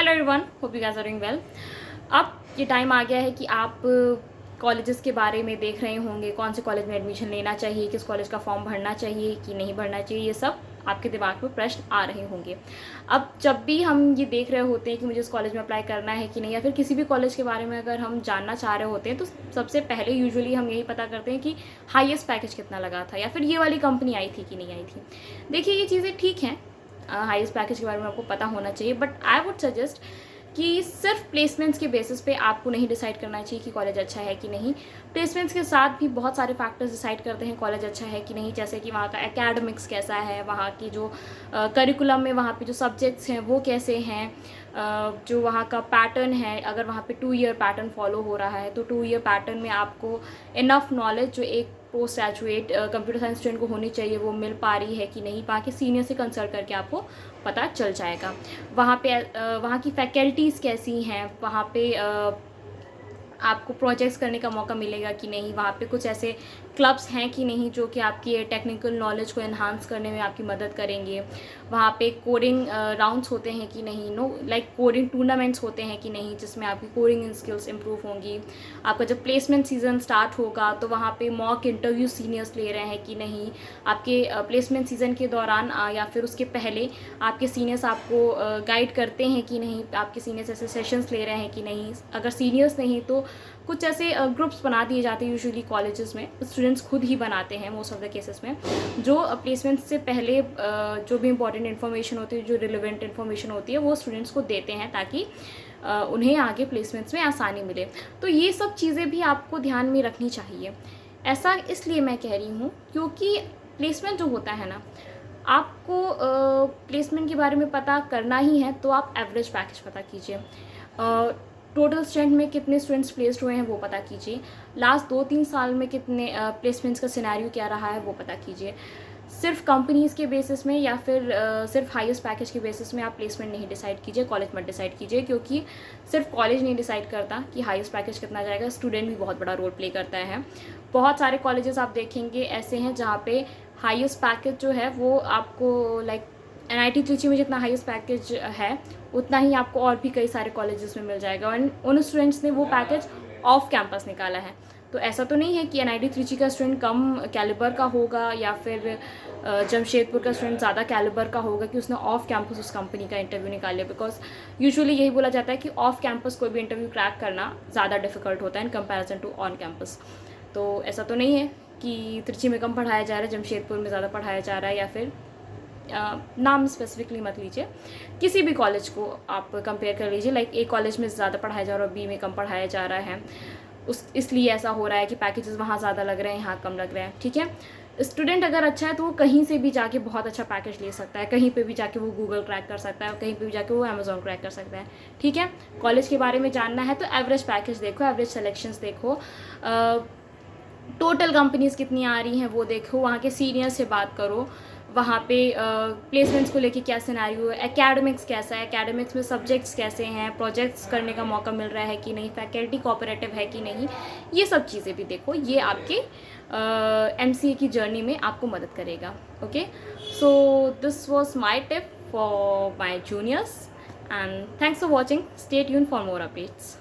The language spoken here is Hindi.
Hello everyone, hope you guys are doing well. अब ये टाइम आ गया है कि आप कॉलेजेस के बारे में देख रहे होंगे, कौन से कॉलेज में एडमिशन लेना चाहिए, किस कॉलेज का फॉर्म भरना चाहिए कि नहीं भरना चाहिए, ये सब आपके दिमाग में प्रश्न आ रहे होंगे। अब जब भी हम ये देख रहे होते हैं कि मुझे इस कॉलेज में अप्लाई करना है कि नहीं, या फिर किसी भी कॉलेज के बारे में अगर हम जानना चाह रहे होते हैं, तो सबसे पहले यूजुअली हम यही पता करते हैं कि हाईएस्ट पैकेज कितना लगा था, या फिर ये वाली कंपनी आई थी कि नहीं आई थी। देखिए, ये चीज़ें ठीक हैं, हाईएस्ट पैकेज के बारे में आपको पता होना चाहिए, बट आई वुड सजेस्ट कि सिर्फ प्लेसमेंट्स के बेसिस पे आपको नहीं डिसाइड करना चाहिए कि कॉलेज अच्छा है कि नहीं। प्लेसमेंट्स के साथ भी बहुत सारे फैक्टर्स डिसाइड करते हैं कॉलेज अच्छा है कि नहीं, जैसे कि वहाँ का एकेडमिक्स कैसा है, वहाँ की जो करिकुलम में वहाँ पे जो सब्जेक्ट्स हैं वो कैसे हैं, जो वहाँ का पैटर्न है, अगर वहाँ पे 2 ईयर पैटर्न फॉलो हो रहा है तो 2 ईयर पैटर्न में आपको इनफ नॉलेज जो एक post graduate computer science student को होनी चाहिए वो मिल पा रही है कि नहीं, वहाँ के सीनियर से कंसल्ट करके आपको पता चल जाएगा। वहाँ पे वहाँ की फैकल्टीज़ कैसी हैं, वहाँ पे आपको प्रोजेक्ट्स करने का मौका मिलेगा कि नहीं, वहाँ पे कुछ ऐसे क्लब्स हैं कि नहीं जो कि आपकी टेक्निकल नॉलेज को एनहांस करने में आपकी मदद करेंगे, वहाँ पे कोडिंग राउंड्स होते हैं कि नहीं, कोडिंग टूर्नामेंट्स होते हैं कि नहीं जिसमें आपकी कोडिंग स्किल्स इंप्रूव होंगी। आपका जब प्लेसमेंट सीज़न स्टार्ट होगा तो वहाँ पे मॉक इंटरव्यू सीनियर्स ले रहे हैं कि नहीं, आपके प्लेसमेंट सीज़न के दौरान या फिर उसके पहले आपके सीनियर्स आपको गाइड करते हैं कि नहीं, आपके सीनियर्स ऐसे सेशंस ले रहे हैं कि नहीं। अगर सीनियर्स नहीं तो कुछ ऐसे ग्रुप्स बना दिए जाते हैं यूजुअली कॉलेजेस में, स्टूडेंट्स खुद ही बनाते हैं मोस्ट ऑफ द केसेस में, जो प्लेसमेंट से पहले जो भी इंपॉर्टेंट इन्फॉर्मेशन होती है, जो रिलेवेंट इन्फॉर्मेशन होती है वो स्टूडेंट्स को देते हैं ताकि उन्हें आगे प्लेसमेंट्स में आसानी मिले। तो ये सब चीज़ें भी आपको ध्यान में रखनी चाहिए। ऐसा इसलिए मैं कह रही हूँ क्योंकि प्लेसमेंट जो होता है ना, आपको प्लेसमेंट के बारे में पता करना ही है तो आप एवरेज पैकेज पता कीजिए, टोटल स्टूडेंट में कितने स्टूडेंट्स प्लेस्ड हुए हैं वो पता कीजिए, लास्ट 2-3 साल में कितने प्लेसमेंट्स का सिनेरियो क्या रहा है वो पता कीजिए। सिर्फ कंपनीज़ के बेसिस में या फिर सिर्फ हाईएस्ट पैकेज के बेसिस में आप प्लेसमेंट नहीं डिसाइड कीजिए, कॉलेज मत डिसाइड कीजिए, क्योंकि सिर्फ कॉलेज नहीं डिसाइड करता कि हाईएस्ट पैकेज कितना जाएगा, स्टूडेंट भी बहुत बड़ा रोल प्ले करता है। बहुत सारे कॉलेजेस आप देखेंगे ऐसे हैं जहाँ पे हाईएस्ट पैकेज जो है वो आपको NIT त्रिची में जितना हाईएस्ट पैकेज है उतना ही आपको और भी कई सारे कॉलेजेस में मिल जाएगा, और उन स्टूडेंट्स ने वो पैकेज ऑफ कैंपस निकाला है। तो ऐसा तो नहीं है कि NIT त्रिची का स्टूडेंट कम कैलिबर का होगा या फिर जमशेदपुर का स्टूडेंट ज़्यादा कैलिबर का होगा कि उसने ऑफ कैंपस उस कंपनी का इंटरव्यू निकाल लिया, बिकॉज यूजुअली यही बोला जाता है कि ऑफ कैंपस कोई भी इंटरव्यू क्रैक करना ज़्यादा डिफिकल्ट होता है in comparison to on campus. तो ऐसा तो नहीं है कि त्रिची में कम पढ़ाया जा रहा है, जमशेदपुर में ज़्यादा पढ़ाया जा रहा है, या फिर नाम स्पेसिफिकली मत लीजिए, किसी भी कॉलेज को आप कंपेयर कर लीजिए। ए कॉलेज में ज़्यादा पढ़ाया जा रहा है और B में कम पढ़ाया जा रहा है, इसलिए ऐसा हो रहा है कि पैकेजेस वहाँ ज़्यादा लग रहे हैं, यहाँ कम लग रहे हैं। ठीक है, स्टूडेंट अगर अच्छा है तो वो कहीं से भी जाके बहुत अच्छा पैकेज ले सकता है, कहीं पे भी जाके वो गूगल क्रैक कर सकता है, कहीं पे भी जाके वो अमेजोन क्रैक कर सकता है। ठीक है, कॉलेज के बारे में जानना है तो एवरेज पैकेज देखो, एवरेज सेलेक्शंस देखो, टोटल कंपनीज़ कितनी आ रही हैं वो देखो, वहाँ के सीनियर से बात करो, वहाँ पे प्लेसमेंट्स को लेके क्या सिनेरियो है, एकेडमिक्स कैसा है, एकेडमिक्स में सब्जेक्ट्स कैसे हैं, प्रोजेक्ट्स करने का मौका मिल रहा है कि नहीं, फैकल्टी कोऑपरेटिव है कि नहीं, ये सब चीज़ें भी देखो। ये आपके MCA की जर्नी में आपको मदद करेगा। Okay, so this was my tip for my juniors and thanks for watching, stay tuned for more updates.